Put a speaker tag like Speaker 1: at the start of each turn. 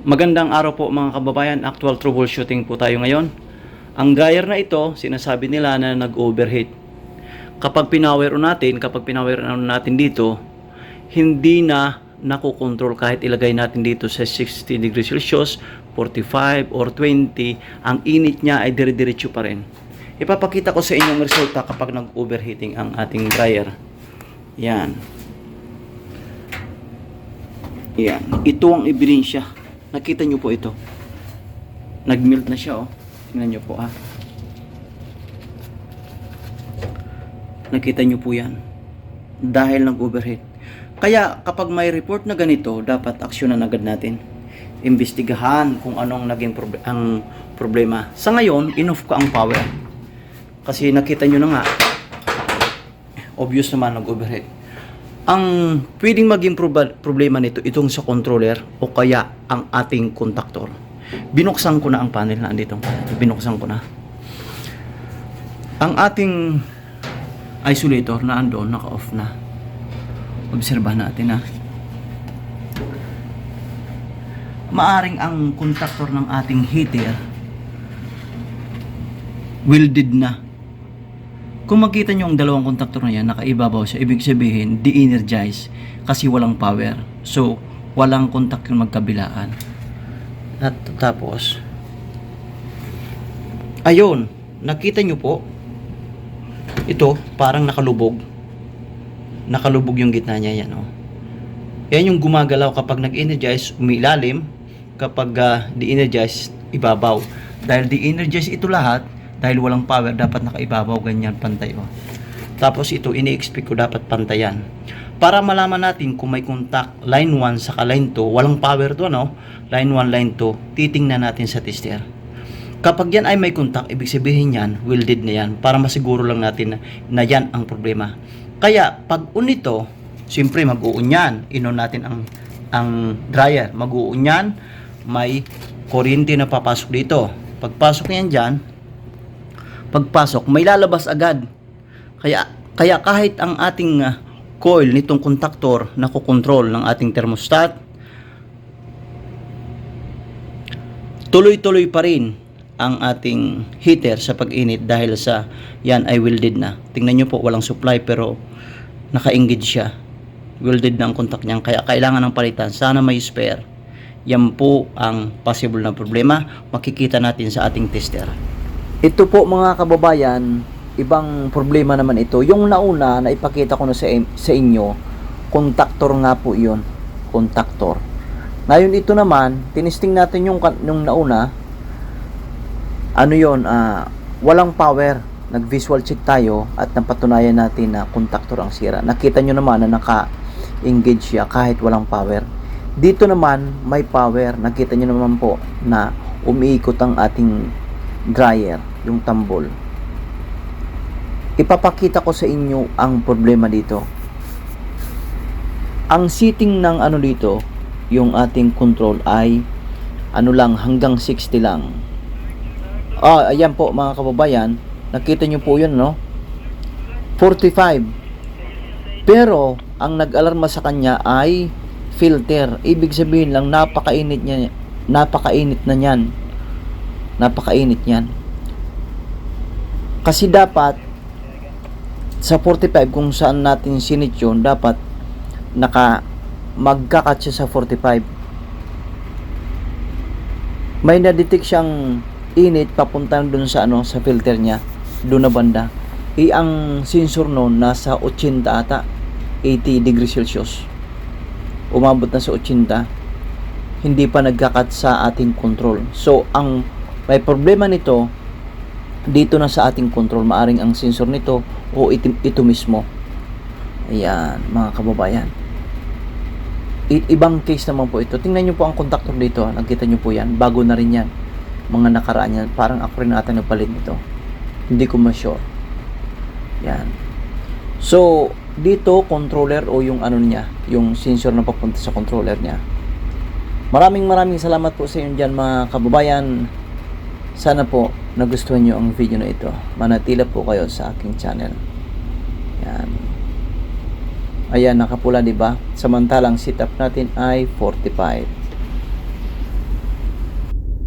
Speaker 1: Magandang araw po mga kababayan, actual troubleshooting po tayo ngayon. Ang dryer na ito, sinasabi nila na nag-overheat. Kapag pinower on natin dito, hindi na nakokontrol kahit ilagay natin dito sa 60 degrees Celsius, 45 or 20, ang init niya ay dire-diretso pa rin. Ipapakita ko sa inyong resulta kapag nag-overheating ang ating dryer. Yan. Yan. Ito ang ebidensya. Nakita nyo po ito. Nag-melt na siya, oh. Tingnan nyo po, ah. Nakita nyo po yan. Dahil nag-overheat. Kaya, kapag may report na ganito, dapat aksyonan agad natin. Imbestigahan kung anong naging ang problema. Sa ngayon, in-off ko ang power. Kasi nakita nyo na nga, obvious naman nag-overheat. Ang pwedeng maging problema nito, itong sa controller o kaya ang ating contactor. Binuksan ko na ang panel na andito. Binuksan ko na. Ang ating isolator na andon, naka-off na. Obserbahan natin, ha. Maaring ang contactor ng ating heater welded na. Kung makita nyo ang dalawang kontaktor na yan, nakaibabaw siya, ibig sabihin, de-energize kasi walang power. So, walang kontak yung magkabilaan. At tapos, ayun, nakita nyo po, ito, parang nakalubog. Nakalubog yung gitna niya, yan, oh. Yan yung gumagalaw kapag nag-energize, umilalim, kapag de-energize, ibabaw. Dahil de-energize ito lahat, dahil walang power, dapat nakaibabaw, ganyan, pantay, oh. Tapos ito, ini-expect ko dapat pantayan. Para malaman natin kung may contact line 1 saka line 2, walang power to, no? Line 1, line 2, titingnan natin sa tester. Kapag yan ay may contact, ibig sabihin yan, welded na yan. Para masiguro lang natin na yan ang problema. Kaya, pag on ito, siyempre mag-uun yan. Inon natin ang dryer. Mag-uun yan, may kuryente na papasok dito. Pagpasok yan dyan, pagpasok, may lalabas agad. Kaya kahit ang ating coil nitong contactor na kukontrol ng ating thermostat, tuloy-tuloy pa rin ang ating heater sa pag-init dahil sa yan ay welded na. Tingnan nyo po, walang supply pero naka-engage siya. Welded na ang contact niyan, kaya kailangan ng palitan. Sana may spare. Yan po ang possible na problema. Makikita natin sa ating tester. Ito po mga kababayan, ibang problema naman ito. Yung nauna na ipakita ko na sa inyo, contactor nga po yun. Contactor. Ngayon ito naman, tinisting natin yung nauna. Ano yun? Walang power. Nag-visual check tayo at napatunayan natin na contactor ang sira. Nakita nyo naman na naka-engage siya kahit walang power. Dito naman may power. Nakita nyo naman po na umiikot ang ating dryer, yung tambol. Ipapakita ko sa inyo ang problema dito. Ang setting ng ano dito, yung ating control ay ano lang, hanggang 60 lang. Ayan po mga kababayan, nakita nyo po yun, no? 45. Pero ang nag-alarma sa kanya ay filter. Ibig sabihin lang napakainit niya, napakainit na niyan. Napakainit yan. Kasi dapat sa 45 kung saan natin sinit yun, dapat magkakat siya sa 45. May na-detect siyang init papunta dun sa sa filter niya, doon na banda. Ang sensor noon nasa 80 ata, 80 degrees Celsius. Umabot na sa 80. Hindi pa nagkakat sa ating control. So ang may problema nito dito na sa ating control, maaring ang sensor nito o ito mismo. Ayan mga kababayan, ibang case naman po ito. Tingnan nyo po ang contactor dito, nakita nyo po yan, bago na rin yan, mga nakaraan yan. Parang ako rin ata nagpalit nito, hindi ko ma-sure. Yan. So dito controller o yung ano niya, yung sensor na papunta sa controller niya. Maraming salamat po sa inyo dyan mga kababayan. Sana po nagustuhan nyo ang video na ito. Manatila po kayo sa aking channel. Yan. Ayan, nakapula, diba? Samantalang setup natin ay 45.